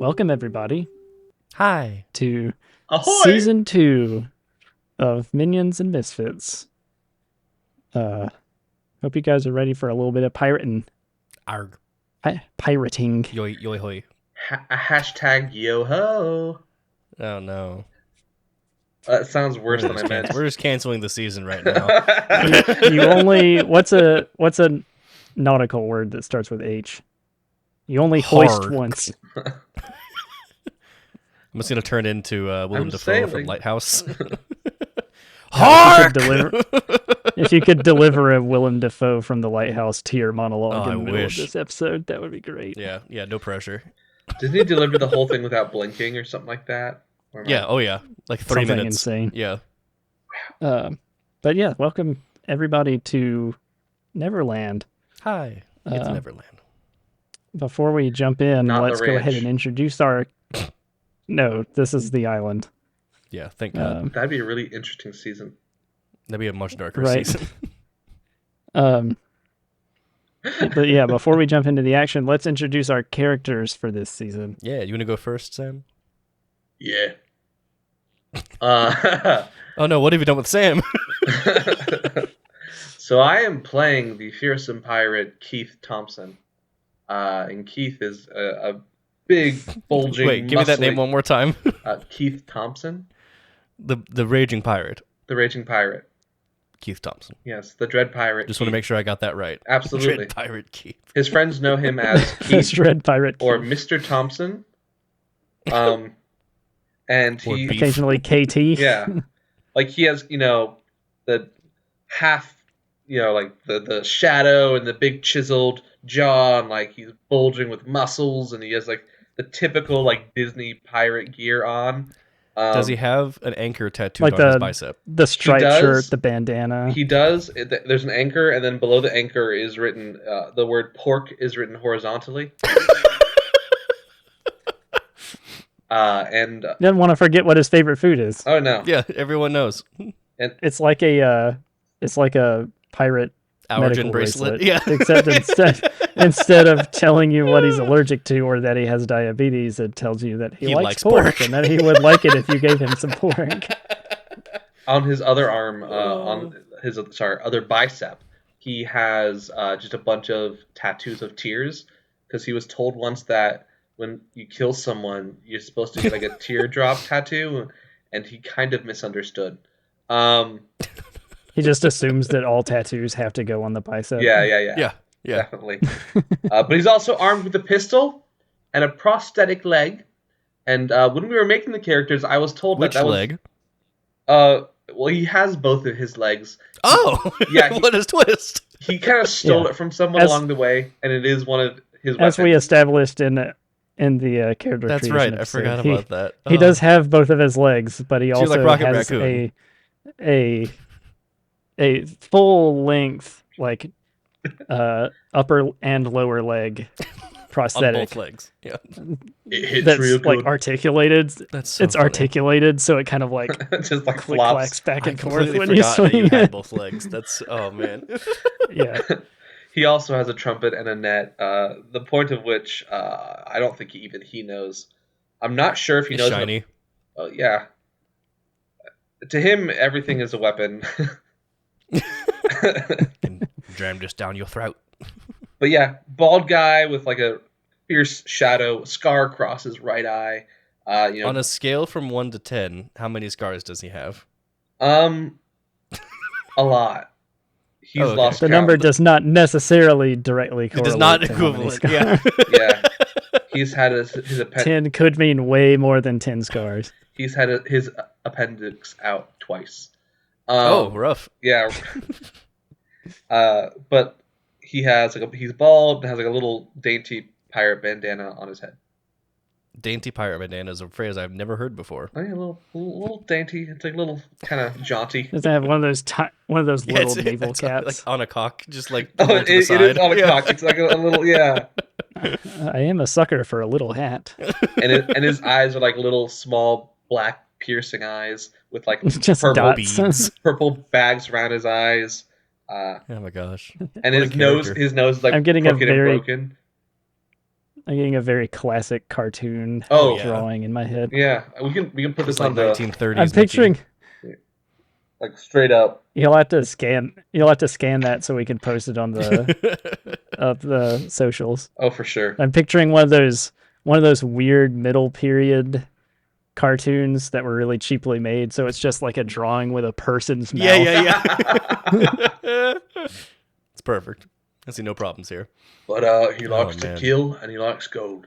Welcome everybody Hi. to Ahoy! season 2 of Minions and Misfits. Hope you guys are ready for a little bit of pirating. Arg. Pirating. Yoy yoy hoy. A hashtag yo-ho. Oh no. That sounds worse than I meant. We're just canceling the season right now. You only what's a nautical word that starts with H? You only hoist Hark. once. I'm just gonna turn into Willem Dafoe sailing. from Lighthouse. Hark! If you could deliver a Willem Dafoe from the Lighthouse to your monologue Oh, in the I middle wish. of this episode, that would be great. Yeah, no pressure. Didn't he deliver the whole thing without blinking or something like that? Or am I- Yeah, oh yeah. Like 3 Something minutes. insane. Yeah. But yeah, welcome everybody to Neverland. Hi. It's Uh, Neverland. Before we jump in, Not the let's go ahead ranch. and introduce our... No, this is the island. Yeah, thank God. That'd be a really interesting season. That'd be a much darker right. season. But yeah, before we jump into the action, let's introduce our characters for this season. Yeah, you wanna go first, Sam? Yeah. Oh no, what have you done with Sam? So I am playing the fearsome pirate Keith Thompson. And Keith is a big, bulging, Wait, give me that name muscly- one more time. Keith Thompson? The raging pirate. The Raging Pirate. Keith Thompson. Yes, the Dread Pirate. Just want to make sure I got that right. Absolutely. Dread pirate Keith. His friends know him as This Keith red pirate. or Mr. Thompson. And Or he, Beef. Occasionally KT. yeah, like he has, the half, like the shadow and the big chiseled jaw, and like he's bulging with muscles, and he has like the typical like Disney pirate gear on. Does he have an anchor tattooed Like on his the- bicep? The striped does. shirt, the bandana. He does. There's an anchor, and then below the anchor is written the word pork is written horizontally. And Didn't want to forget what his favorite food is. oh no, Yeah, everyone knows. It's like a pirate Allergen medical bracelet. bracelet. Yeah. Except instead of telling you what he's allergic to or that he has diabetes, it tells you that he likes pork and that he would like it if you gave him some pork. on his other arm, on his other bicep, he has just a bunch of tattoos of tears, because he was told once that when you kill someone, you're supposed to get like a teardrop tattoo, and he kind of misunderstood. He just assumes that all tattoos have to go on the bicep. Yeah, Yeah. definitely. But he's also armed with a pistol and a prosthetic leg. And when we were making the characters, I was told Which that was leg? well, he has both of his legs. Oh, Yeah, what a twist! He kind of stole Yeah. it from someone As- along the way, and it is one of his As we weapons. established in the character That's creation right. I episode, forgot he, about that. He does have both of his legs, but he So you're like also Rocket has Raccoon. a full length upper and lower leg on prosthetic both legs. Yeah, It hits that's real like good. articulated. that's so It's funny. articulated, so it kind of like Just like click flops. clacks back I and forth completely when you forgot that swing you had it. both legs. That's man. Yeah, He also has a trumpet and a net. The point of which I don't think he knows. I'm not sure if he It's knows. shiny. Yeah. To him, everything is a weapon. And jam just down your throat. But yeah, bald guy with like a fierce shadow, scar across his right eye. On a scale from 1 to 10, how many scars does he have? a lot. He's Oh, okay. lost the count. number does not necessarily directly It correlate. does not to how many equivalent. scars. Yeah. Yeah, he's had his 10 could mean way more than 10 scars. He's had his appendix out twice. Oh, rough. Yeah. But he has he's bald and has like a little dainty pirate bandana on his head. Dainty pirate bandana is a phrase I've never heard before. Oh, yeah, a little dainty. It's like a little kind of jaunty. Does it have one of those Yeah, little it's- naval it's caps? like on a cock, just like Oh, pulled to the it side. is on a Yeah. cock. It's like a little, yeah. I am a sucker for a little hat. And his eyes are like little small black piercing eyes with like Just purple dots. beads. purple bags around his eyes. Oh my gosh. And What his a nose character. is like I'm getting a crooked very- and broken. I'm getting a very classic cartoon drawing in my head. Yeah, we can put this like on the 1930s. I'm picturing like straight up. you'll have to scan that so we can post it on the socials. Oh, for sure. I'm picturing one of those weird middle period cartoons that were really cheaply made, so it's just like a drawing with a person's mouth. Yeah. It's perfect. I see no problems here. But he likes to kill and he likes gold.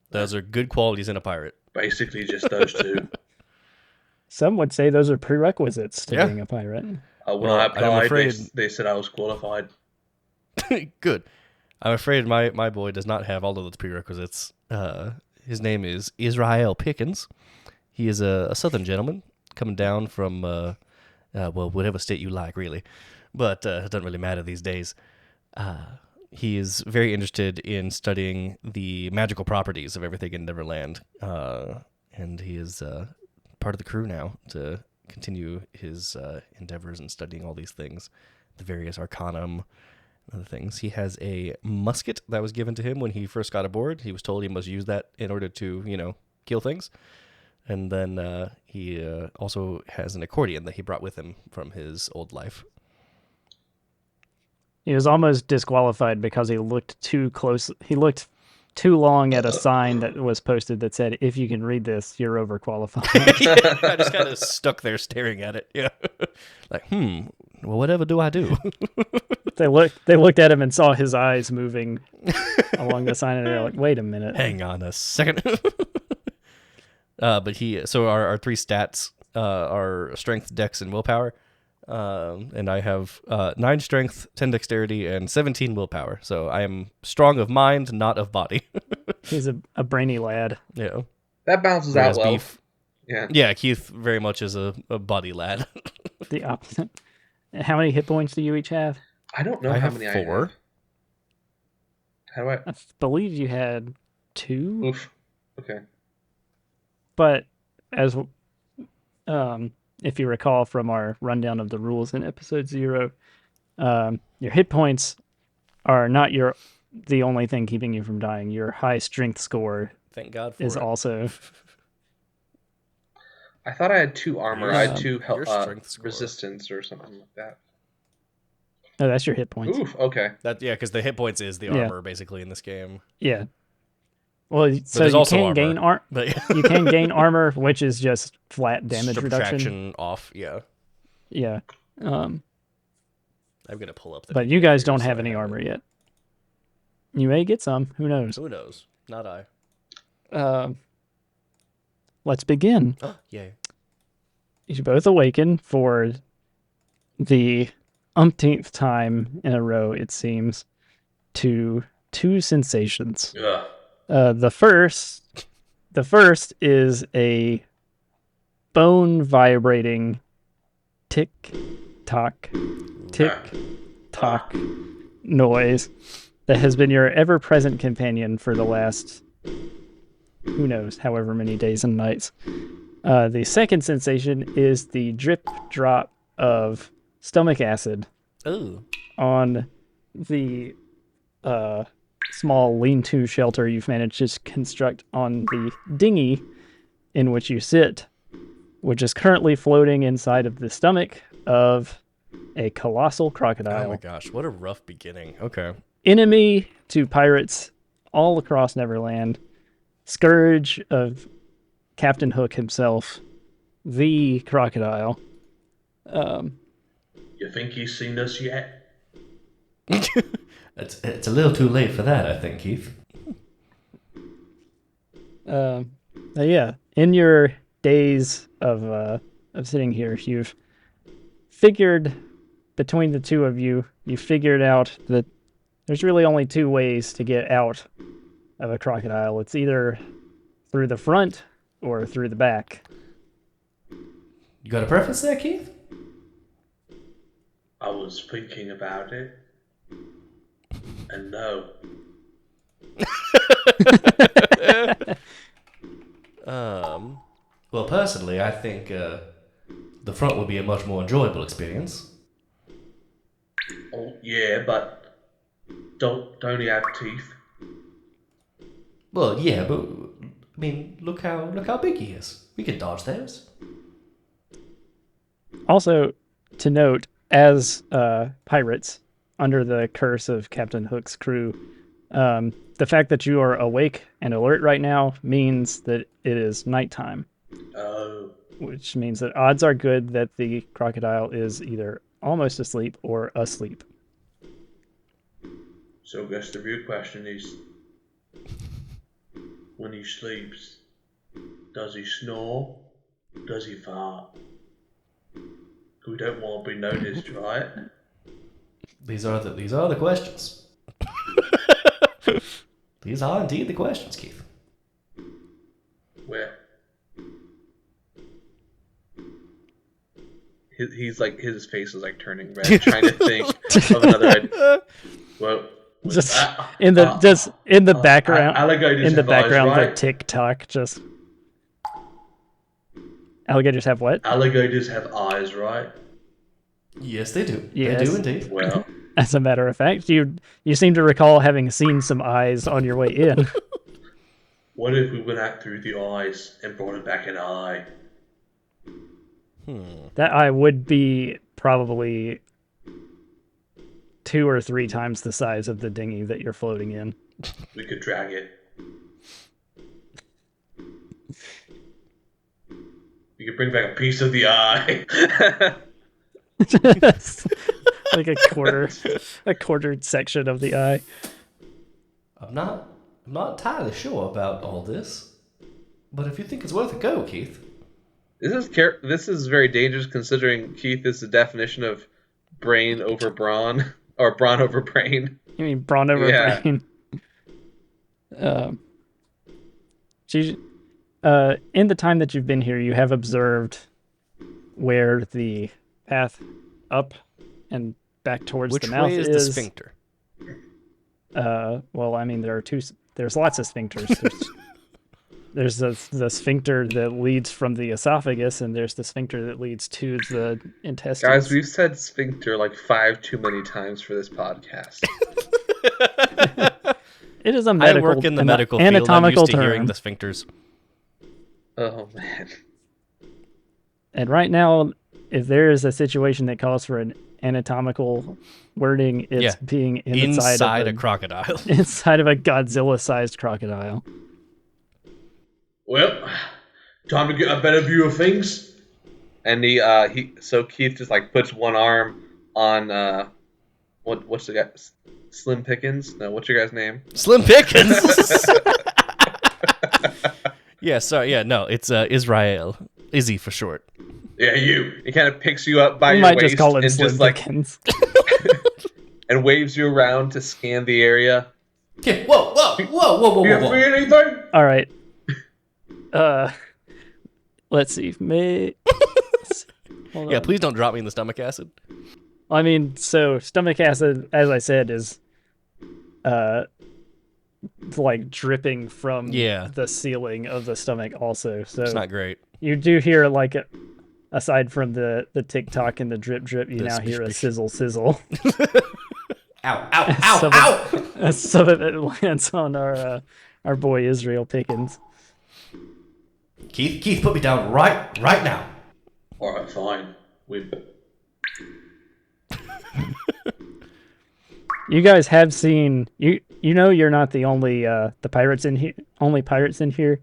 Those are good qualities in a pirate. Basically, just those two. Some would say those are prerequisites to being a pirate. When I applied, they said I was qualified. Good. I'm afraid my boy does not have all of those prerequisites. His name is Israel Pickens. He is a southern gentleman coming down from, whatever state you like, really. But it doesn't really matter these days. He is very interested in studying the magical properties of everything in Neverland. And he is part of the crew now to continue his endeavors in studying all these things, the various arcanum and other things. He has a musket that was given to him when he first got aboard. He was told he must use that in order to, kill things. And then he also has an accordion that he brought with him from his old life. He was almost disqualified because he looked too close. He looked too long at a sign that was posted that said, "If you can read this, you're overqualified." I just kind of stuck there staring at it. Yeah, like, well, whatever do I do? They looked at him and saw his eyes moving along the sign, and they're like, "Wait a minute, hang on a second." But our three stats are strength, dex, and willpower. And I have 9 strength, 10 dexterity, and 17 willpower. So I am strong of mind, not of body. He's a brainy lad. Yeah. That balances out well. Beef, Keith very much is a body lad. The opposite. How many hit points do you each have? I don't know how many 4. I have. How do I believe you had 2. Oof. Okay. But as if you recall from our rundown of the rules in episode 0, your hit points are not the only thing keeping you from dying. Your high strength score, thank God for is it. Also. I thought I had 2 armor. I had 2 resistance or something like that. No, that's your hit points. Oof. Okay. Because the hit points is the armor basically in this game. Yeah. Well, so you can gain you can gain armor, which is just flat damage reduction off. Yeah. Yeah. I'm gonna pull up. But you guys don't have any armor yet. You may get some. Who knows? Who knows? Not I. Let's begin. Yay! You both awaken for the umpteenth time in a row, it seems, to 2 sensations. Yeah. The first is a bone vibrating tick tock noise that has been your ever present companion for the last, who knows, however many days and nights. The second sensation is the drip drop of stomach acid on the small lean-to shelter you've managed to construct on the dinghy in which you sit, which is currently floating inside of the stomach of a colossal crocodile. Oh my gosh, what a rough beginning. Okay. Enemy to pirates all across Neverland. Scourge of Captain Hook himself, the crocodile. You think he's seen us yet? It's a little too late for that, I think, Keith. Yeah. In your days of sitting here, you've figured, between the two of you, you figured out that there's really only 2 ways to get out of a crocodile. It's either through the front or through the back. You got a preference there, Keith? I was thinking about it. And no. Well, personally, I think the front would be a much more enjoyable experience. Oh, yeah, but don't you have teeth? Well, yeah, but I mean, look how big he is. We can dodge those. Also, to note, as pirates under the curse of Captain Hook's crew, the fact that you are awake and alert right now means that it is nighttime, Oh. which means that odds are good that the crocodile is either almost asleep or asleep. So I guess the real question is, when he sleeps, does he snore? Does he fart? We don't want to be noticed, right? These are the questions. These are indeed the questions, Keith. Where? He's like, his face is like turning red, trying to think of another idea. Well, Just in the background, alligators in the have eyes, background, right? the tick-tock just. Alligators have what? Alligators have eyes, right? Yes, they do. Yes. They do indeed. Well, As a matter of fact, you seem to recall having seen some eyes on your way in. what if we went out through the eyes and brought him back an eye? That eye would be probably 2 or 3 times the size of the dinghy that you're floating in. We could drag it. We could bring back a piece of the eye. Like a quartered section of the eye. I'm not entirely sure about all this, but if you think it's worth a go, Keith. This is very dangerous considering Keith is the definition of brain over brawn or brawn over brain. You mean brawn over brain? In the time that you've been here, you have observed where the path up and back towards Which the mouth way is the sphincter? Well, I mean, there's lots of sphincters. There's the sphincter that leads from the esophagus, and there's the sphincter that leads to the intestines. Guys, we've said sphincter like 5 too many times for this podcast. It is a I medical, work in the medical field. I'm anatomical used to term. hearing the sphincters. Oh, man. And right now, if there is a situation that calls for an anatomical wording, it's being inside a crocodile. inside of a Godzilla-sized crocodile. Well, time to get a better view of things. And so Keith just like puts one arm on what's the guy? Slim Pickens? No, what's your guy's name? Slim Pickens. Yeah, sorry. Yeah, no, it's Israel. Izzy for short. Yeah, you. He kind of picks you up by You your might waist just call him and Slim just like Pickens. and waves you around to scan the area. Yeah, whoa. Do you see anything? All right. Let's see. Hold Yeah, on. please don't drop me in the stomach acid. I mean, so stomach acid, as I said, is like dripping from the ceiling of the stomach also. So It's not great. you do hear like aside from the tick-tock and the drip, you The now hear a spish. sizzle. Ow. Some of it lands on our boy Israel Pickens. Keith, put me down right now. All right, fine. You guys have seen you know you're not the only the pirates in here. Only pirates in here.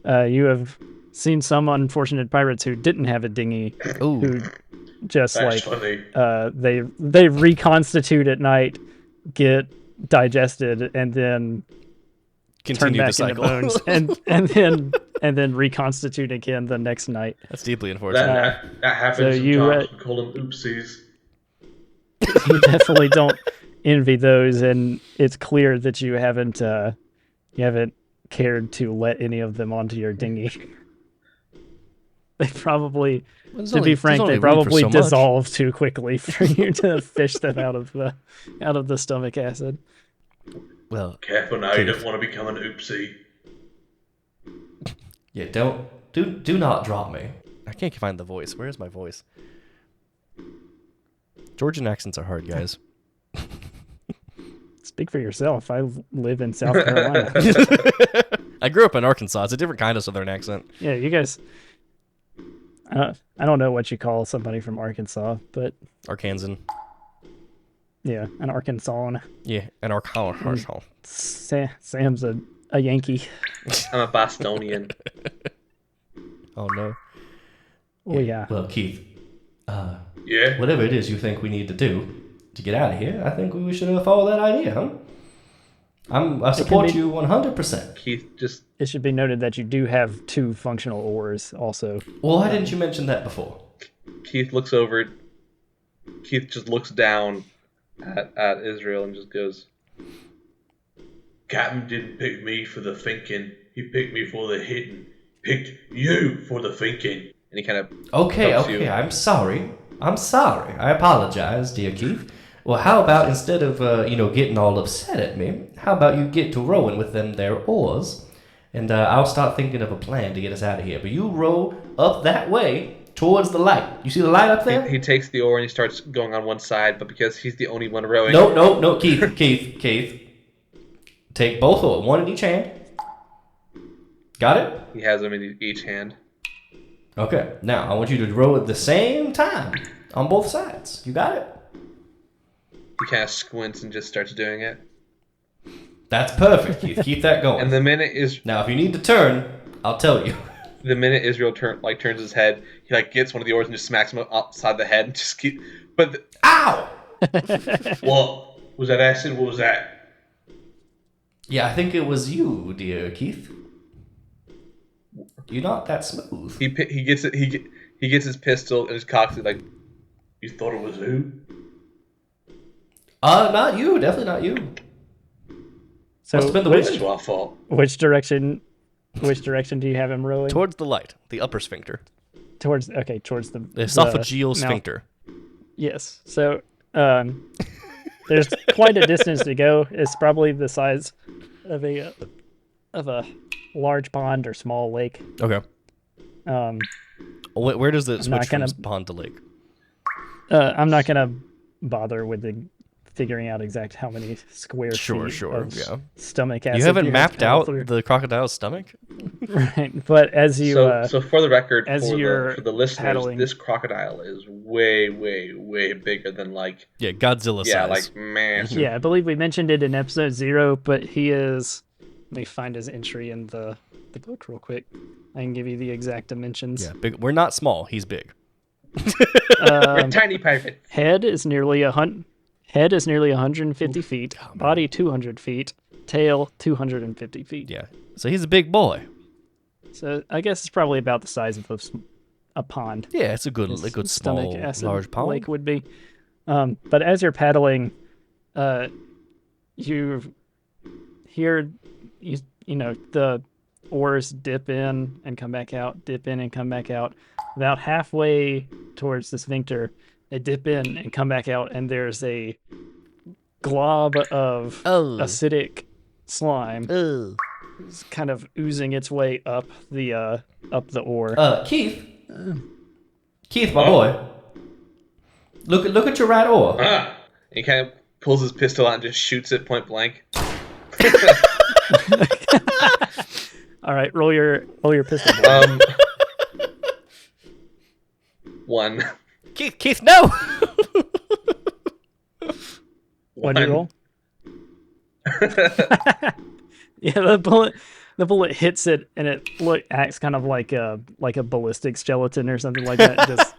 You have seen some unfortunate pirates who didn't have a dinghy, Ooh. who just That's funny. they reconstitute at night, get digested, and then Continue turn the back into cycle. bones, and then reconstitute again the next night. That's deeply unfortunate. That happens so you, sometimes. We call them oopsies. You definitely don't envy those, and it's clear that you haven't cared to let any of them onto your dinghy. They probably, to be frank, they probably dissolve too quickly for you to fish them out of the stomach acid. Well, Careful now, you don't want to become an oopsie. yeah, do not drop me. I can't find the voice. Where is my voice? Georgian accents are hard, guys. Speak for yourself. I live in South Carolina. I grew up in Arkansas. It's a different kind of Southern accent. Yeah, you guys. I don't know what you call somebody from Arkansas, but Arkansan. yeah, an Arkansan. Yeah, an Arkansas. Sam's a Yankee. I'm a Bostonian. Oh, no. Oh yeah. Well, Keith, Yeah. whatever it is you think we need to do to get out of here, I think we should follow that idea, huh? I support you 100%. Keith just It should be noted that you do have 2 functional ores also. Well, why didn't you mention that before? Keith looks over. Keith just looks down at Israel and just goes, Captain didn't pick me for the thinking. He picked me for the hitting. Picked you for the thinking. And he kind of Okay, I'm sorry. I apologize, dear Keith. Well, how about instead of, getting all upset at me, how about you get to rowing with them there oars, and I'll start thinking of a plan to get us out of here. But you row up that way towards the light. You see the light up there? he takes the oar and he starts going on one side, but because he's the only one rowing. No, Keith. Take both oars, one in each hand. Got it? He has them in each hand. Okay, now I want you to row at the same time on both sides. You got it? He kind of squints and just starts doing it. That's perfect, Keith. Keep that going. And the minute is Now, if you need to turn, I'll tell you. the minute Israel turns his head, he gets one of the oars and just smacks him upside the head and just keep. But Ow! what was that acid? What was that? Yeah, I think it was you, dear Keith. You're not that smooth. He gets it. He gets his pistol and just cocks it like. You thought it was who? Not you. Definitely not you. So Must have been the That's wizard. my fault. which direction do you have him rowing? Towards the light, the upper sphincter, towards the esophageal mouth. sphincter. Yes. So there's quite a distance to go. It's probably the size of a large pond or small lake. Okay. Where does it switch from pond to lake? I'm not gonna bother with figuring out exact how many square Sure, feet of yeah. stomach acid You haven't have mapped to out through. the crocodile's stomach? Right, but as you So for the record, as for you're the listeners, paddling- this crocodile is way, way, way bigger than Yeah, Godzilla yeah, size. like massive. yeah, I believe we mentioned it in episode 0, but he is. Let me find his entry in the book real quick. I can give you the exact dimensions. Yeah, big. We're not small. He's big. We're tiny pirate. Head is nearly 150 feet. Body 200 feet. Tail 250 feet. Yeah. So he's a big boy. So I guess it's probably about the size of a pond. Yeah, it's a good Stomach small, acid large pond. lake would be. But as you're paddling, you hear the oars dip in and come back out, dip in and come back out. About halfway towards the sphincter, they dip in and come back out, and there's a glob of acidic slime it's kind of oozing its way up the oar. Keith, my boy, look at your right oar. He kind of pulls his pistol out and just shoots it point blank. All right, roll your pistol. Ball. 1. Keith, no. What do you roll? Yeah, the bullet hits it, and it acts kind of like a ballistic skeleton or something like that. It just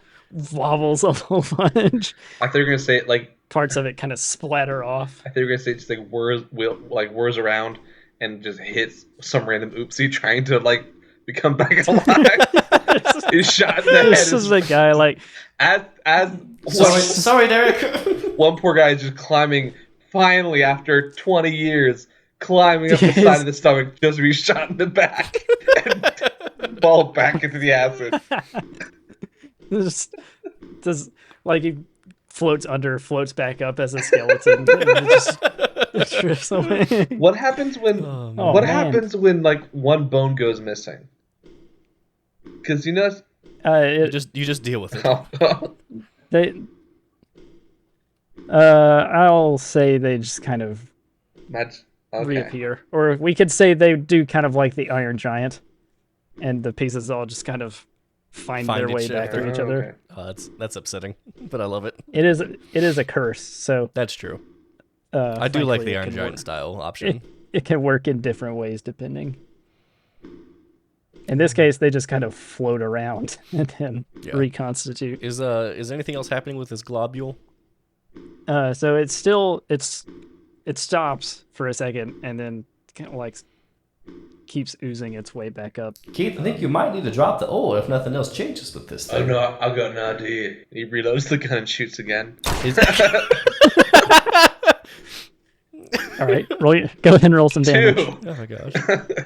wobbles a whole bunch. I thought you were gonna say Parts of it kind of splatter off. I thought you were gonna say just whirs around and just hits some random oopsie trying to become back alive. He's shot in the head. This is the guy as Sorry, Derek. one poor guy is just climbing. Finally, after 20 years, climbing up the side of the stomach just to be shot in the back and fall back into the acid. just he floats back up as a skeleton, and it just drifts away. What happens when happens when one bone goes missing? Because you just deal with it. I'll say they just kind of Okay. reappear. Or we could say they do kind of like the Iron Giant, and the pieces all just kind of find their way back to each other. Okay. Oh, that's upsetting, but I love it. It is a curse, so That's true. I do like frankly, the it Iron can Giant work. style option. It can work in different ways depending. In this case, they just kind of float around and then reconstitute. Is anything else happening with this globule? So it stops for a second and then kind of like keeps oozing its way back up. Keith, I think you might need to drop the ore if nothing else changes with this Oh thing. no, I've got an idea. He reloads the gun and shoots again. All right, go ahead and roll some damage. 2. Oh my gosh.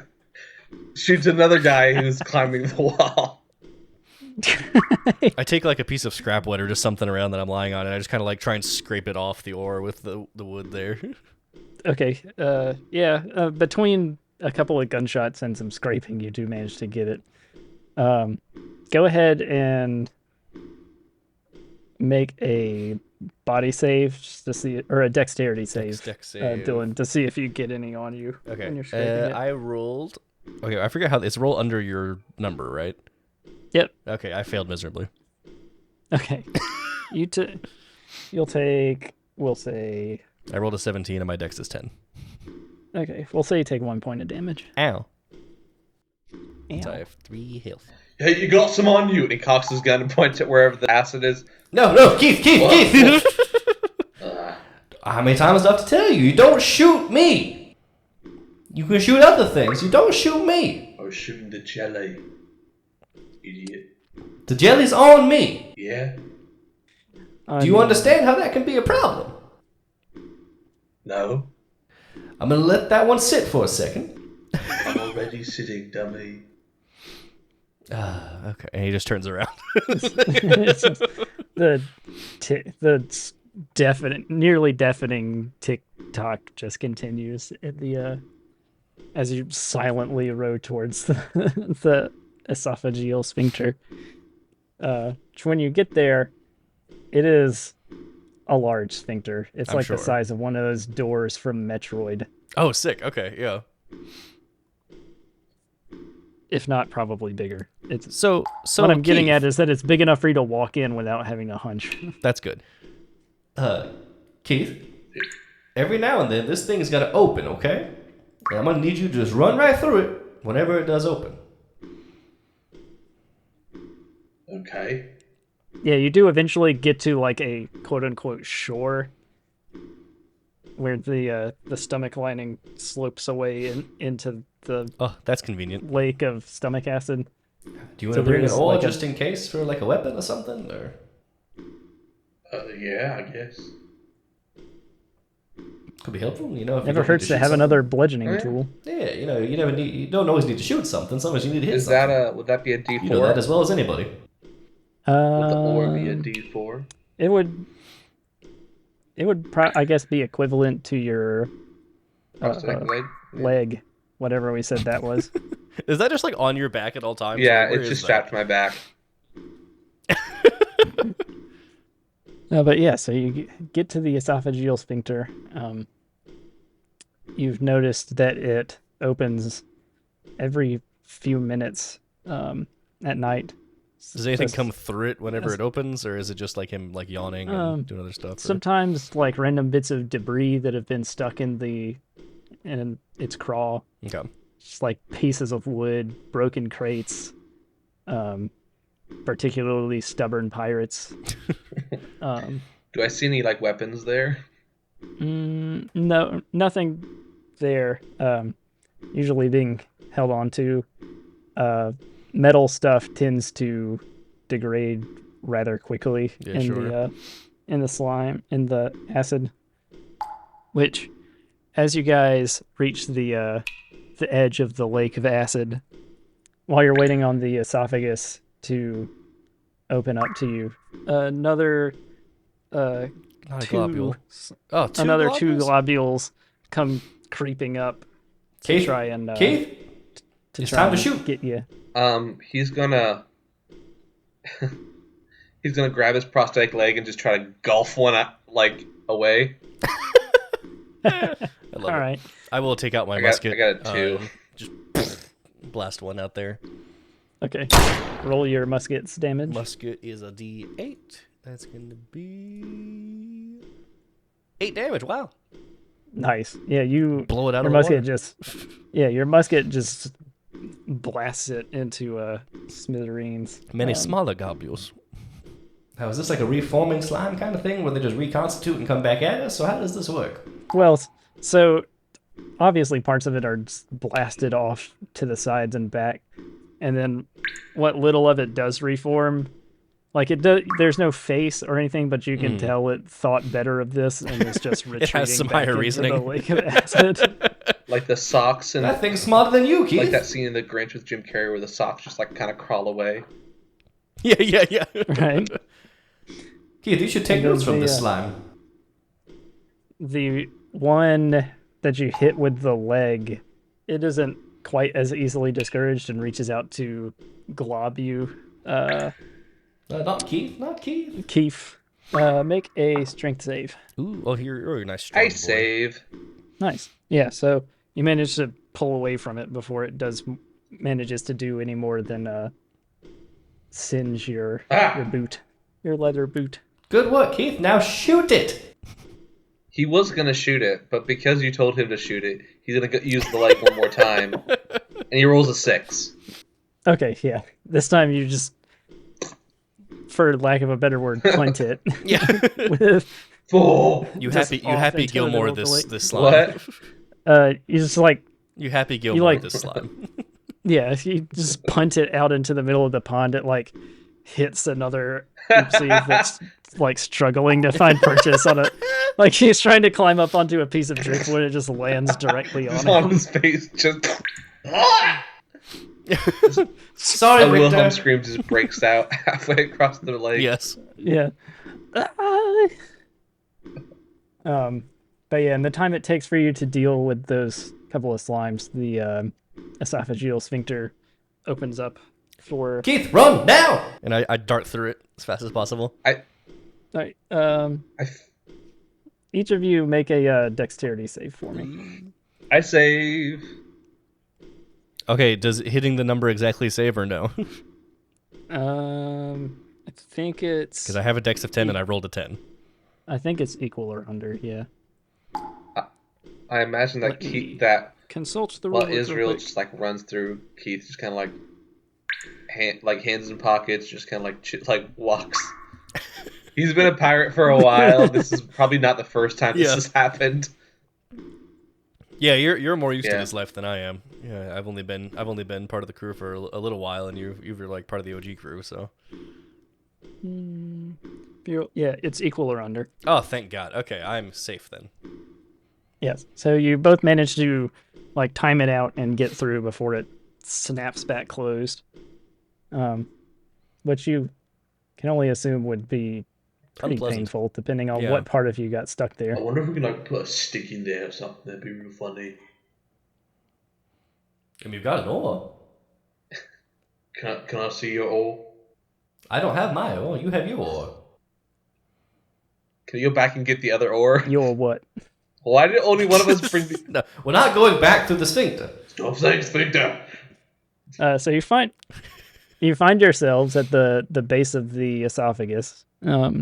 Shoots another guy who's climbing the wall. I take like a piece of scrap wood or just something around that I'm lying on, and I just kind of like try and scrape it off the ore with the wood there. Okay. Between a couple of gunshots and some scraping, you do manage to get it. Go ahead and make a body save just to see, or a dexterity save, Dex save. Dylan, to see if you get any on you. Okay. When you're scraping it. I rolled. Okay, I forget how it's roll under your number, right? Yep. Okay, I failed miserably. Okay. You'll take. We'll say. I rolled a 17 and my dex is 10. Okay. We'll say you take 1 point of damage. Ow. Ow. So I have 3 health. Hey, you got some on you. And he cocks his gun and points at wherever the acid is. No, Keith! Uh, How many times do I have to tell you? You don't shoot me! You can shoot other things. You don't shoot me! I was shooting the jelly. Idiot. The jelly's on me! Yeah? Do you understand how that can be a problem? No? I'm gonna let that one sit for a second. I'm already sitting, dummy. Okay, and he just turns around. It's just the nearly deafening tick tock just continues at the as you silently row towards the esophageal sphincter. When you get there, it is a large sphincter. It's I'm like sure. the size of one of those doors from Metroid, Oh, sick. Okay, yeah. if not probably bigger. It's So what I'm getting Keith, at is that it's big enough for you to walk in without having a hunch. That's good. Keith, every now and then this thing's gotta open, okay? And I'm gonna need you to just run right through it whenever it does open. Okay. Yeah, you do eventually get to like a quote unquote shore where the stomach lining slopes away into the Oh, that's convenient. lake of stomach acid. Do you want So to bring an there's ore like a- just in case for like a weapon or something? Or Yeah, I guess. could be helpful, you know. If you Never don't need hurts to shoot have something. another bludgeoning Oh, yeah. tool. Yeah, you know, you don't always need to shoot something. Sometimes you need to hit Is something. that would that be a D4? You know that as well as anybody. Would the ore be a D4? It would I guess be equivalent to your Prosthetic leg? leg, whatever we said that was. Is that just like on your back at all times? Yeah, Where it's is just that? strapped to my back. No, but yeah, so you get to the esophageal sphincter. You've noticed that it opens every few minutes at night. Does anything Just- come through it whenever it opens, or is it just like him like yawning and doing other stuff? Or... Sometimes like random bits of debris that have been stuck in its craw, Okay. just like pieces of wood, broken crates, particularly stubborn pirates. Do I see any like weapons there? No, nothing there. Usually being held on to. Metal stuff tends to degrade rather quickly Yeah, in sure. the slime, in the acid. Which, as you guys reach the edge of the lake of acid, while you're waiting on the esophagus to open up to you, another Not a two globule. Oh, two another globules? two globules come creeping up to Keith? try and Keith, to it's try time to and shoot. get you. He's gonna he's gonna grab his prosthetic leg and just try to golf one like away. I love All it. right. I will take out my I musket. got a 2. and just blast one out there. Okay. Roll your musket's damage. Musket is a D8. That's going to be 8 damage. Wow. Nice. Yeah, you Blow it out your of the musket water. just your musket just blasts it into smithereens. Many smaller globules. Now, is this like a reforming slime kind of thing where they just reconstitute and come back at us? So how does this work? Well, so obviously parts of it are just blasted off to the sides and back, and then what little of it does reform, like it does. There's no face or anything, but you can tell it thought better of this and is just retreating some back higher into reasoning. the lake of acid. Like the socks and That thing's smarter than you, Keith. like that scene in The Grinch with Jim Carrey where the socks just like kind of crawl away. Yeah. Right. Keith, you should take And then notes from the, this slime. The one that you hit with the leg, it isn't quite as easily discouraged and reaches out to glob you. Not Keith. Keith, make a strength save. Ooh, oh, you're a nice strong I boy. save. Nice. Yeah, so you manage to pull away from it before it manages to do any more than singe your boot, your leather boot. Good work, Keith. Now shoot it. He was gonna shoot it, but because you told him to shoot it, he's gonna use the leg one more time, and he rolls a 6. Okay, yeah. This time you just, for lack of a better word, punt it. Yeah. with 4. You Just happy off into the Gilmore middle of the lake. this slime. What? you just like, You happy Gilmore like- this slime. yeah, if you just punt it out into the middle of the pond, it like hits another oopsie that's like struggling to find purchase on it. Like he's trying to climb up onto a piece of driftwood, it just lands directly on Just on him. his face, just Sorry, a Wilhelm Victor. scream just breaks out halfway across the lake. Yes. Yeah. But yeah, and the time it takes for you to deal with those couple of slimes, the esophageal sphincter opens up for. Keith, run now! And I dart through it as fast as possible. Alright, I each of you make a dexterity save for me. save. Okay, does hitting the number exactly save or no? I think it's. Because I have a dex of 10 and I rolled a 10. I think it's equal or under. Yeah. I imagine that Let me Keith, that Consult the while rules real Israel quick. just like runs through Keith, just kind of like hands in pockets, just kind of like walks. He's been a pirate for a while. This is probably not the first time this Yeah. has happened. Yeah, you're more used to Yeah. this life than I am. Yeah, I've only been part of the crew for a little while, and you're like part of the OG crew. So. Yeah, it's equal or under. Oh, thank God. Okay, I'm safe then. Yes. So you both manage to like time it out and get through before it snaps back closed. Which you can only assume would be pretty Unpleasant. painful, depending on Yeah. what part of you got stuck there. I wonder if we can like put a stick in there or something. That'd be real funny. And we've got an oar. Can I see your oar? I don't have my oar. You have your oar. Can you go back and get the other oar? Your what? Why did only one of us bring the... No, we're not going back to the sphincter. Stop saying sphincter. So you find yourselves at the base of the esophagus. How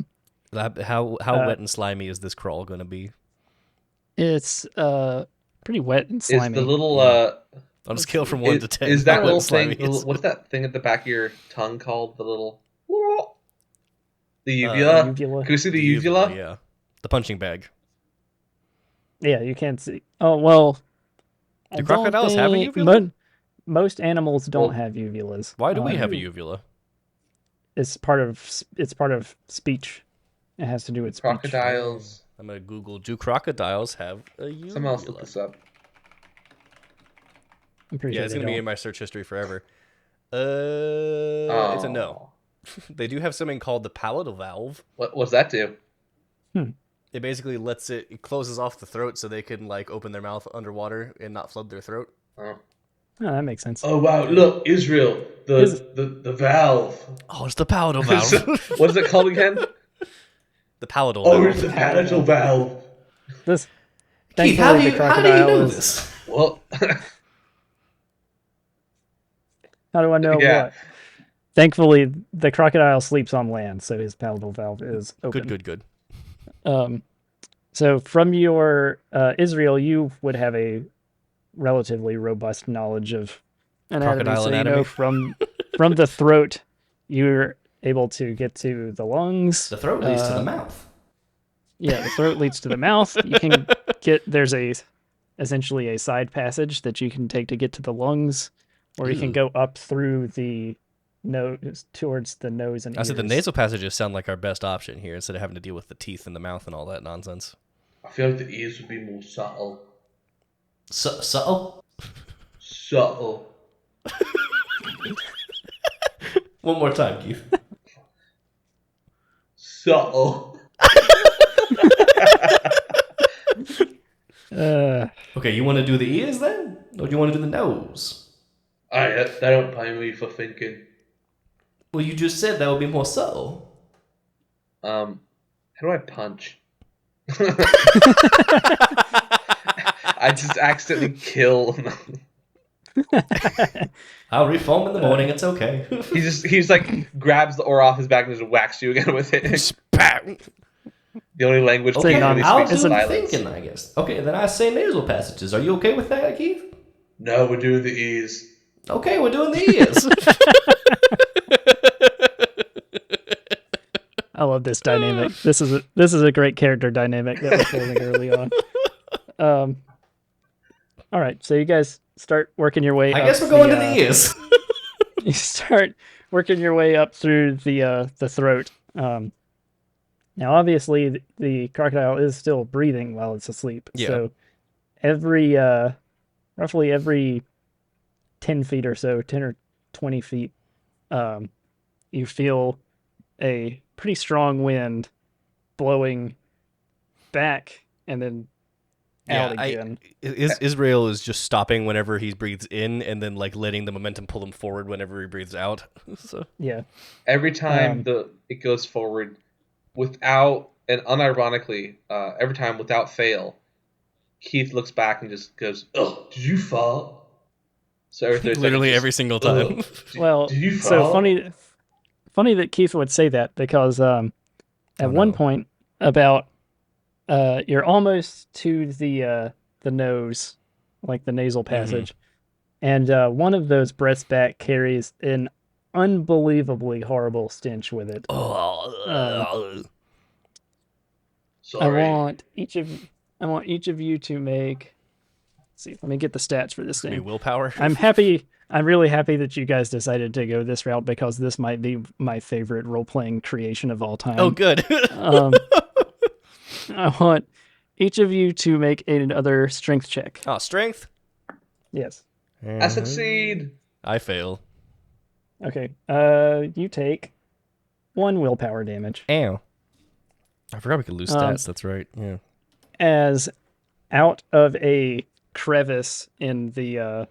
wet and slimy is this crawl going to be? It's pretty wet and Is slimy. the little On a scale from 1 to 10. is that how wet little and slimy thing? is. What's that thing at the back of your tongue called? The little the uvula. Uvula. Can we see the uvula? Yeah. The punching bag. Yeah, you can't see. Oh well. I Do don't crocodiles have a think- uvula? Most animals don't Well, have uvulas. Why do we have a uvula? It's part of speech. It has to do with speech. Crocodiles. I'm going to Google, do crocodiles have a uvula? Someone else look this up. I'm pretty Yeah, sure it's they going to be don't. in my search history forever. It's a no. They do have something called the palatal valve. What does that do? It basically it closes off the throat so they can like open their mouth underwater and not flood their throat. Oh. Oh, that makes sense. Oh wow! Look, Israel, the valve. Oh, it's the palatal valve. What is it called again? The palatal Oh, valve. it's the palatal valve. This Keith, Thankfully, the how do you crocodile know is. this? Well, How do I know yeah. what? Thankfully, the crocodile sleeps on land, so his palatal valve is open. Good. Um, so from your Israel, you would have a relatively robust knowledge of anatomy. Crocodile So anatomy. From the throat, you're able to get to the lungs. The throat leads to the mouth. Yeah, the throat leads to the mouth. You can there's essentially a side passage that you can take to get to the lungs, or you can Ew. go up through the nose towards the nose and I ears. said the nasal passages sound like our best option here instead of having to deal with the teeth and the mouth and all that nonsense. I feel like the ears would be more subtle. Subtle? Subtle. One more time, Keith. Subtle. Okay, you want to do the ears then? Or do you want to do the nose? They don't pay me for thinking. Well, you just said that would be more subtle. How do I punch? I just accidentally kill. I'll reform in the morning, it's okay. He's like grabs the ore off his back and just whacks you again with it. Spat. The only language Okay, he really I'll speaks do is the violence. thinking, I guess. Okay, then I say nasal passages. Are you okay with that, Keith? No, we're doing the ears. Okay, we're doing the ears. I love this dynamic. This is a great character dynamic that we're forming early on. All right, so you guys start working your way. I up guess we're going to the ears. You start working your way up through the throat. Now, obviously, the crocodile is still breathing while it's asleep. Yeah. So roughly every 10 feet or so, 10 or 20 feet, you feel a pretty strong wind blowing back and then out again. Israel is just stopping whenever he breathes in and then like letting the momentum pull him forward whenever he breathes out. So Yeah. Every time it goes forward, without and unironically, every time without fail, Keith looks back and just goes, "Oh, did you fall?" So literally every single time. Well, did you fall? so funny that Keith would say that because at one point about you're almost to the nose, like the nasal passage, and one of those breaths back carries an unbelievably horrible stench with it. Sorry. I want each of you to make. Let's see, let me get the stats for this Be thing. willpower. I'm really happy that you guys decided to go this route because this might be my favorite role-playing creation of all time. Oh, good. I want each of you to make another strength check. Oh, strength. Yes. I succeed. I fail. Okay. You take 1 willpower damage. Ow. I forgot we could lose stats. That's right. Yeah. As out of a crevice in the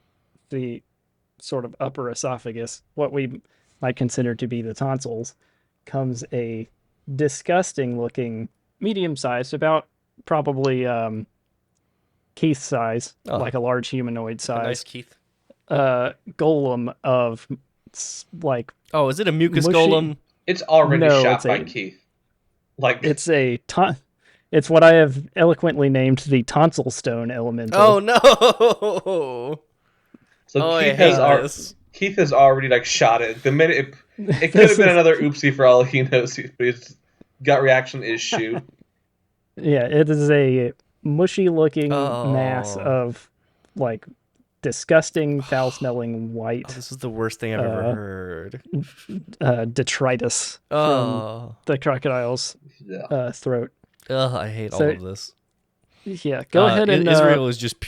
sort of upper esophagus, what we might consider to be the tonsils, comes a disgusting looking, medium-sized, about probably Keith's size, like a large humanoid size, Nice, Keith. golem of like. Oh, is it a mucus mushy- golem? It's already No, shot it's by a- Keith. Like It's it's what I have eloquently named the tonsil stone elemental. Oh no! so Oh, Keith I hate has this. Keith has already like shot it. The minute it could have been another oopsie for all he knows. His gut reaction is shoot. Yeah, it is a mushy looking Oh. mass of like disgusting, foul smelling white Oh, this is the worst thing I've ever heard. detritus Oh. from the crocodile's Yeah. throat. Ugh, I hate all So- of this. Yeah, go ahead and Israel is just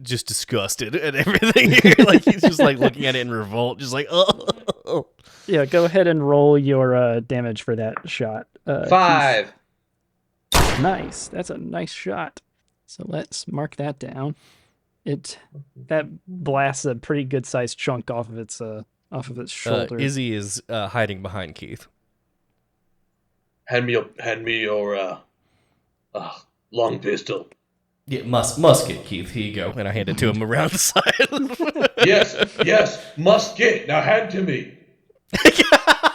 just disgusted at everything here. Like he's just like looking at it in revolt, just like oh. yeah, go ahead and roll your damage for that shot. 5. Keith. Nice, that's a nice shot. So let's mark that down. That blasts a pretty good sized chunk off of its shoulder. Izzy is hiding behind Keith. Hand me your long pistol. Yeah, musket, Keith. Here you go. And I hand it to him around the side. Yes, musket. Now hand to me.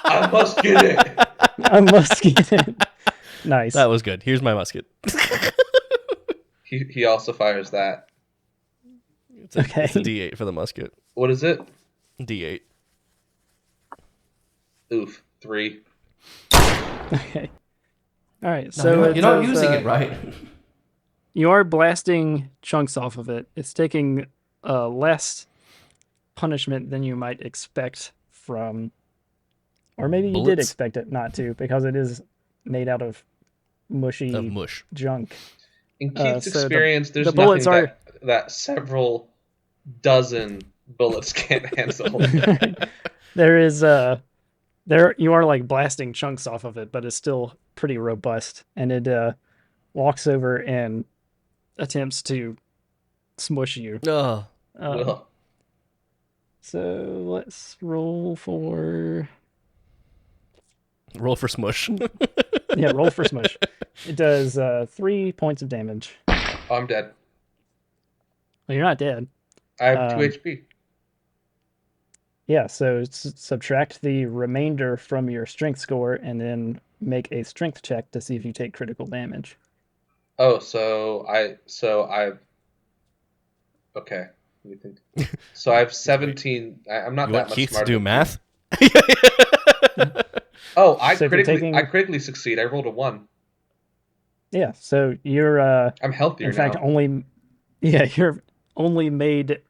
I must get it. I must get it. Nice. That was good. Here's my musket. He also fires that. It's a D8 for the musket. What is it? D8. Oof, 3. Okay. All right. So No, you're not using it right. You are blasting chunks off of it. It's taking less punishment than you might expect from, or maybe you did Bullets? expect it not to, because it is made out of mushy Of mush. junk. In Keith's so experience, there's the bullets nothing that several dozen bullets can't handle. There is there you are like blasting chunks off of it, but it's still pretty robust, and it walks over and attempts to smush you. Oh. Well, So let's roll for Smush. yeah, roll for smush. It does 3 points of damage. oh, I'm dead. Well, you're not dead. I have 2 HP. Yeah, so subtract the remainder from your strength score and then make a strength check to see if you take critical damage. Oh, so I've okay. Let me think. So I have 17. I'm not You that want much Keith to smarter. do math? Oh, I So if you're critically I critically succeed. I rolled a 1. Yeah, so you're I'm healthier in fact now. you're only made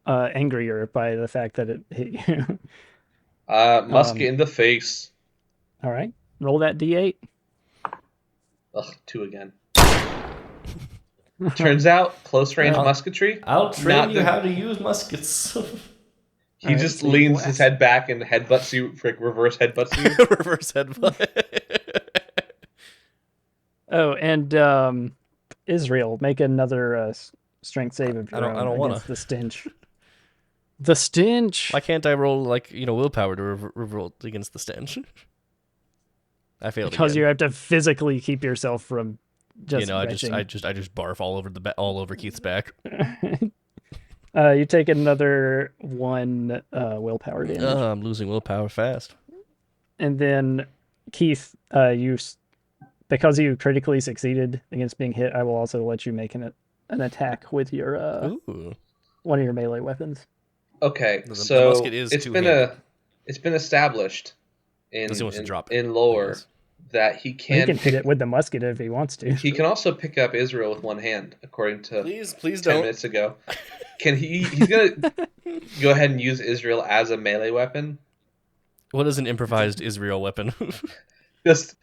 angrier by the fact that it hit you. Musket in the face. All right, roll that d8. Ugh, 2 again. Turns out close range musketry. I'll train Not you the- how to use muskets. He Alright, just so you leans his blast. head back and headbutts you, reverse headbutts you. Reverse headbutt. Oh, and Israel, make another strength save of your I don't own wanna. against the stench. The stench. Why can't I roll willpower to revolt against the stench? I failed Because again. you have to physically keep yourself from just I retching. just barf all over Keith's back. You take another 1 willpower damage. I'm losing willpower fast. And then, Keith, because you critically succeeded against being hit, I will also let you make an attack with your Ooh. one of your melee weapons. Okay, The so musket is two-handed. it's been established Unless he wants to drop it, in I lore guess. that he He can can hit it with the musket if he wants to. he can also pick up Israel with one hand, according to Please 10 don't. minutes ago. Can he's gonna go ahead and use Israel as a melee weapon? What is an improvised Israel weapon? Just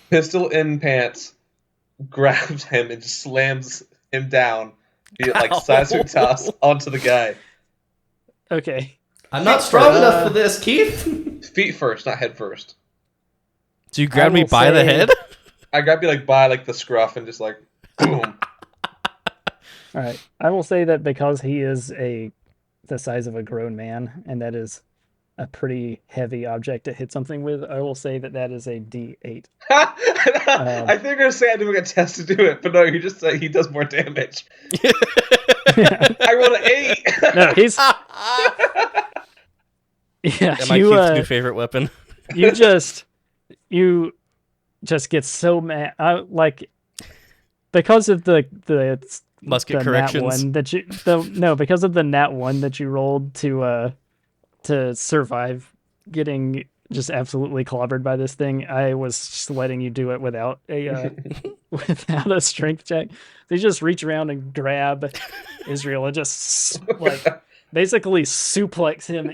pistol in pants, grabs him and just slams him down, like Ow. side toss onto the guy. Okay. I'm not strong enough for this, Keith. Feet first, not head first. So you grabbed me will by the say- head? I grab you like by like the scruff and just like boom. All right. I will say that because he is the size of a grown man, and that is a pretty heavy object to hit something with, I will say that is a D8. I think you're gonna say I'm doing a test to do it, but no, you just say he does more damage. I rolled an 8. No, he's yeah. Am I Keith's new favorite weapon? you just get so mad, because of the Musket nat corrections. one that because of the nat 1 that you rolled to survive getting just absolutely clobbered by this thing. I was just letting you do it without a without a strength check. So you just reach around and grab Israel and just basically suplex him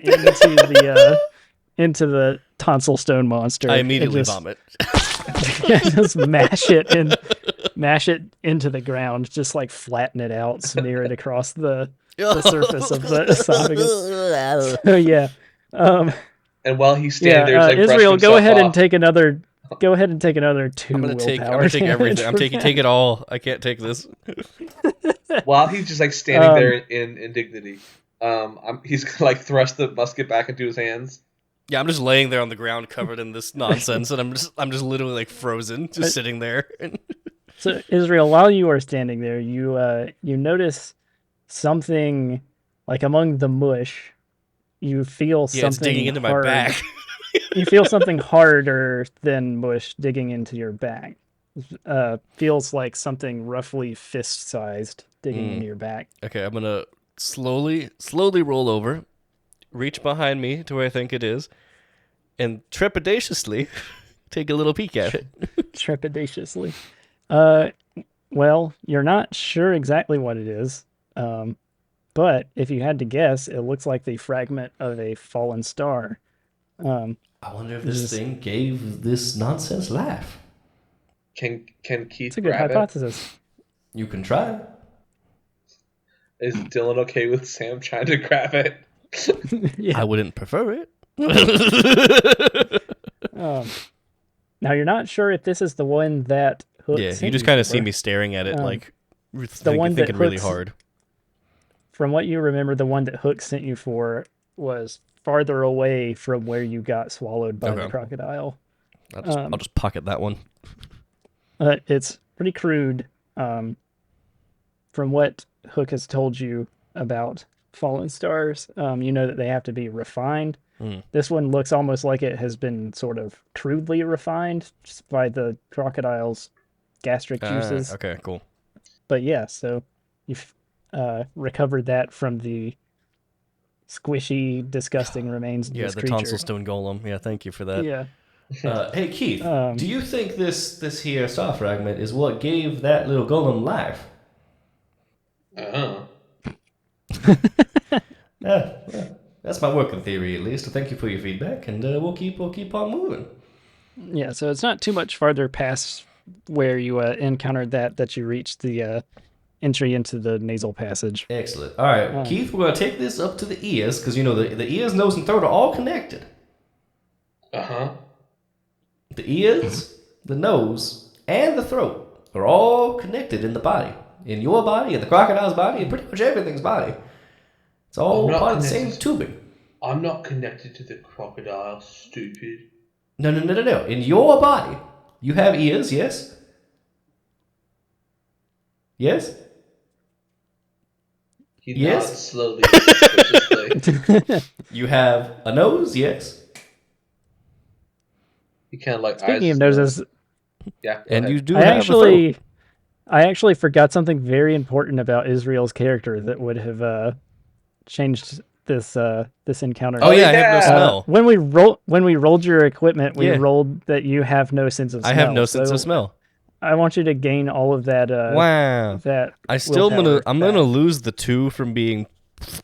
into the tonsil stone monster. I immediately and just, vomit. just mash it into the ground, just like flatten it out, smear it across the surface of the esophagus. So yeah. And while he's standing there, he's like Israel, brushing go himself ahead and off. take another 2 I'm gonna willpower take everything. damage I'm for taking that. take it all. I can't take this. While he's just like standing there in indignity, he's gonna like thrust the musket back into his hands. Yeah, I'm just laying there on the ground covered in this nonsense, and I'm just literally like frozen, just sitting there. So Israel, while you are standing there, you notice something like among the mush. You feel Yeah, it's digging something into my hard. back. You feel something harder than mush digging into your back. Feels like something roughly fist-sized digging into your back. Okay, I'm gonna slowly roll over, reach behind me to where I think it is, and trepidatiously take a little peek at it. Trepidatiously. Uh, well, you're not sure exactly what it is. But if you had to guess, it looks like the fragment of a fallen star. I wonder if This this is- thing gave this nonsense life. Can It's Keith a good grab it? hypothesis. You can try. Is Dylan okay with Sam trying to grab it? Yeah. I wouldn't prefer it. Now you're not sure if this is the one that Hook Yeah, you sent just kind of for. see me staring at it, like one that thinking really Hook's- hard. From what you remember, the one that Hook sent you for was farther away from where you got swallowed by the Okay. crocodile. I'll just pocket that one. It's pretty crude. From what Hook has told you about fallen stars, you know that they have to be refined. This one looks almost like it has been sort of crudely refined just by the crocodile's gastric juices. Okay, cool. But yeah, so you've recovered that from the squishy, disgusting remains of Yeah, this the creature. tonsil stone golem. Yeah, thank you for that. Yeah. Hey Keith, do you think this here star fragment is what gave that little golem life? Yeah, that's my working theory at least. So thank you for your feedback, and we'll keep on moving. Yeah, so it's not too much farther past where you encountered that you reached the entry into the nasal passage. Excellent. All right, Keith, we're gonna take this up to the ears because you know the ears, nose, and throat are all connected. The ears, the nose, and the throat are all connected in the body. In your body, in the crocodile's body, in pretty much everything's body. It's all part of the same tubing. I'm not connected to the crocodile, stupid. No. In your body, you have ears, yes? Yes? He Yes? nods slowly, suspiciously. You have a nose, yes? He kind of like Speaking eyes of noses, yeah. Go And ahead. you do I have actually forgot something very important about Israel's character that would have changed this encounter. Oh yeah, I have no yeah. smell. When we rolled your equipment, we Yeah. rolled that you have no sense of smell. I have no sense so of smell. I want you to gain all of that. Wow. That I'm gonna lose the 2 from being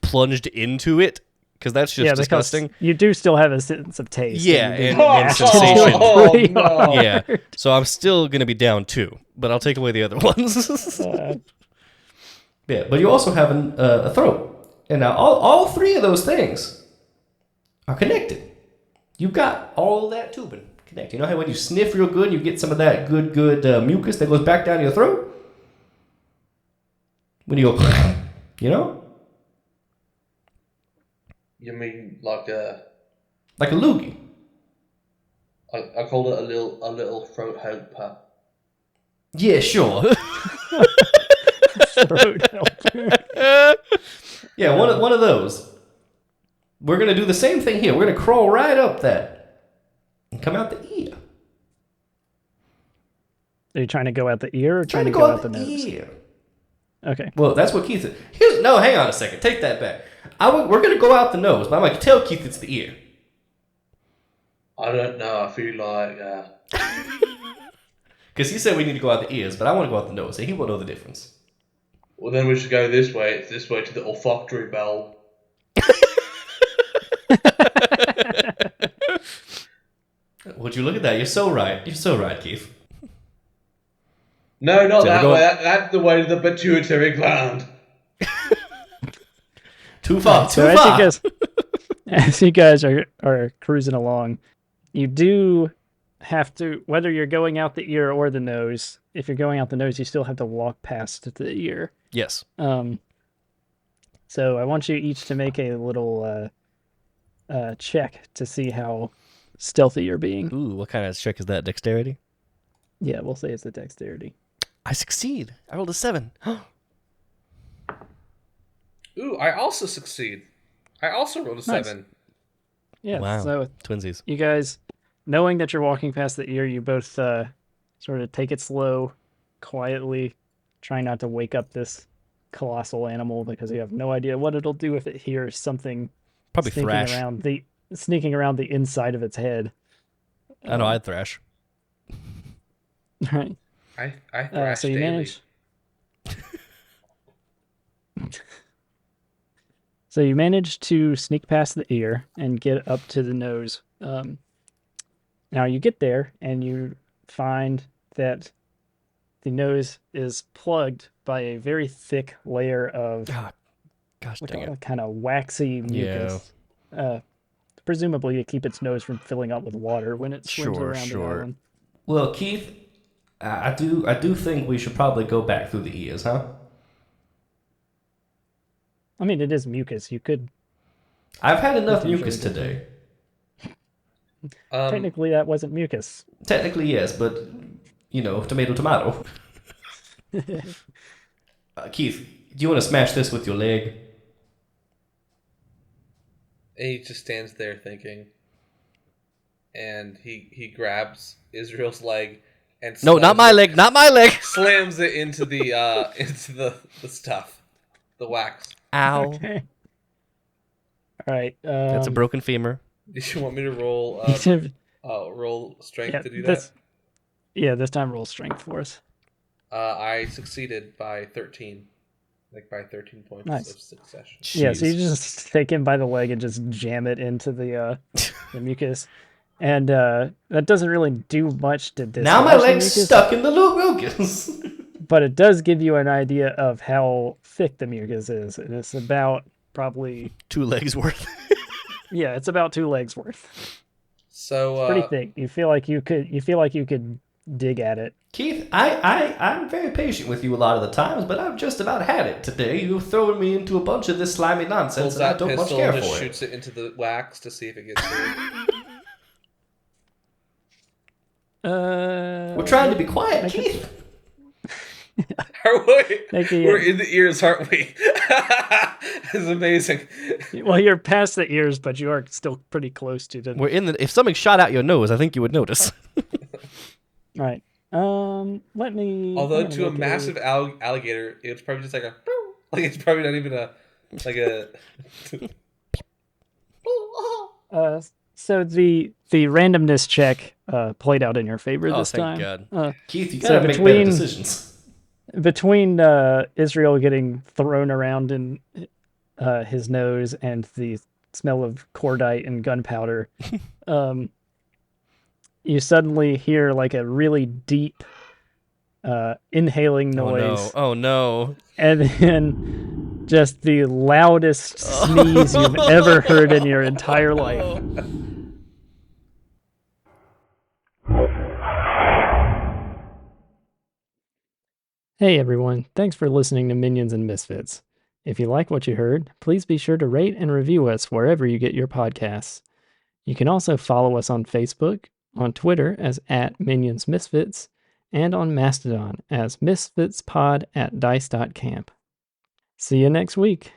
plunged into it because that's just disgusting. Because you do still have a sense of taste. Yeah, and you and- do and mash sensation. pretty no. hard. Yeah, so I'm still gonna be down 2, but I'll take away the other ones. Yeah, but you also have a throat, and now all 3 of those things are connected. You've got all that tubing connected. You know how when you sniff real good, you get some of that good mucus that goes back down your throat. When you go, you know, You mean like a? like a loogie. I called it a little throat helper. Yeah, sure. Throat helper. Yeah, one of those. We're gonna do the same thing here. We're gonna crawl right up that and come out the ear. Are you trying to go out the ear or trying to go go out the nose? ear. Okay. Well, that's what Keith said. No, hang on a second. Take that back. We're gonna go out the nose, but I'm gonna tell Keith it's the ear. I don't know. I feel like Because he said we need to go out the ears, but I want to go out the nose, and he won't know the difference. well, then we should go this way. It's this way to the olfactory bulb. Would you look at that? You're so right. You're so right, Keith. No, not So that we're way. going- That's the way to the pituitary gland. Too far. So Too far. as you guys are cruising along, you do have to, whether you're going out the ear or the nose, if you're going out the nose, you still have to walk past the ear. Yes. So I want you each to make a little check to see how stealthy you're being. Ooh, what kind of check is that? Dexterity? Yeah, we'll say it's a dexterity. I succeed. I rolled a 7. Ooh, I also succeed. I also rolled a Nice. 7. Yeah, Wow. so Twinsies. you guys, knowing that you're walking past the ear, you both sort of take it slow, quietly, try not to wake up this colossal animal because you have no idea what it'll do if it hears something Probably thrash. sneaking around the inside of its head. I know, I'd thrash. Right. I thrash So you daily. manage. So you manage to sneak past the ear and get up to the nose. Now you get there and you find that the nose is plugged by a very thick layer of Ah, gosh dang it. kind of waxy mucus. Presumably to keep its nose from filling up with water when it swims Sure, around the sure. island. Well, Keith, I do think we should probably go back through the ears, huh? I mean, it is mucus. You could I've had enough Potentially mucus today. technically that wasn't mucus. Technically, yes, but tomato, tomato. Keith, do you want to smash this with your leg? And he just stands there thinking. And he grabs Israel's leg and No, not my leg. Not my leg. slams it into the into the stuff, the wax. Ow. Okay. All right. That's a broken femur. Did you want me to roll roll strength yeah, to do that? This time roll strength for us. I succeeded by 13, like by 13 points Nice. of succession. Yeah, so you Jeez. just take him by the leg and just jam it into the mucus. And that doesn't really do much to dislodge Now my the leg's mucus, stuck in the mucus. but it does give you an idea of how thick the mucus is. And it's about probably 2 legs worth. it's about 2 legs worth. So Pretty thick. You feel like you could dig at it. Keith, I'm very patient with you a lot of the times, but I've just about had it today. You've thrown me into a bunch of this slimy nonsense, pulls and I that don't much pistol care and just for it. shoots it into the wax to see if it gets through. We're trying to be quiet, Keith. Are we? Make We're in the ears, aren't we? It's amazing. Well, you're past the ears, but you are still pretty close to the. We're in the. If something shot out your nose, I think you would notice. Right. Let me. Although I'm gonna to a make massive alligator, it's probably just like a like it's probably not even a like a. So the randomness check played out in your favor Oh, this thank time. God. Keith, you So gotta make better between- decisions. Between Israel getting thrown around in his nose and the smell of cordite and gunpowder, you suddenly hear like a really deep inhaling noise, Oh no. and then just the loudest sneeze you've ever heard in your entire life. Hey everyone, thanks for listening to Minions and Misfits. If you like what you heard, please be sure to rate and review us wherever you get your podcasts. You can also follow us on Facebook, on Twitter as @MinionsMisfits, and on Mastodon as MisfitsPod@dice.camp. See you next week.